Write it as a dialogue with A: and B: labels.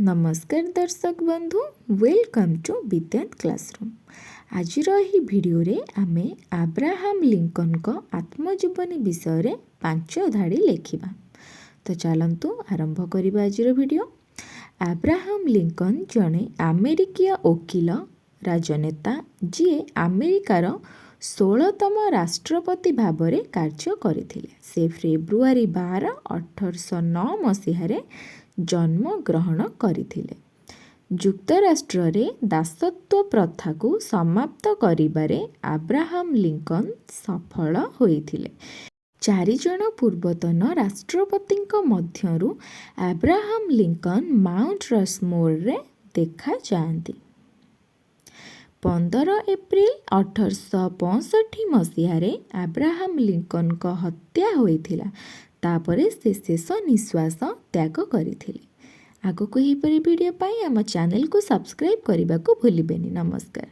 A: नमस्कार दर्शक बंधु, वेलकम टू विद्यार्थ क्लासरूम। आज भिडियो रे आमे अब्राहम लिंकन को आत्मजीवनी विषय रे 5 धाड़ी लेखिबा। तो चलंतु आरंभ करिबा आज भिडियो। अब्राहम लिंकन जने अमेरिकीय वकील राजनेता जी अमेरिकार 16तम राष्ट्रपति भाବରେ कार्य କରିଥିଲେ। से फेब्रुआरी 12 1809 मसीह जन्म ग्रहण କରିଥିଲେ। ଯୁକ୍ତରାଷ୍ଟ୍ରରେ ଦାସତ୍ୱ ପ୍ରଥାକୁ ସମାପ୍ତ କରିବାରେ ଆବ୍ରାହମ ଲିଙ୍କନ ସଫଳ ହୋଇଥିଲେ। 4 ଜଣ ପୂର୍ବତନ ରାଷ୍ଟ୍ରପତିଙ୍କ ମଧ୍ୟରୁ ଆବ୍ରାହମ ଲିଙ୍କନ ମାଉଣ୍ଟ ରଶମୋରରେ ଦେଖାଯାଆନ୍ତି। 15 ଏପ୍ରିଲ 1865 ମସିହାରେ ଆବ୍ରାହମ ଲିଙ୍କନଙ୍କ ହତ୍ୟା ହୋଇଥିଲା। ତାପରେ ସେ ଶେଷ ନିଶ୍ୱାସ ତ୍ୟାଗ କରିଥିଲେ। ଆଗକୁ ଏହିପରି ଭିଡ଼ିଓ ପାଇଁ ଆମ ଚ୍ୟାନେଲକୁ ସବସ୍କ୍ରାଇବ୍ କରିବାକୁ ଭୁଲିବେନି। ନମସ୍କାର।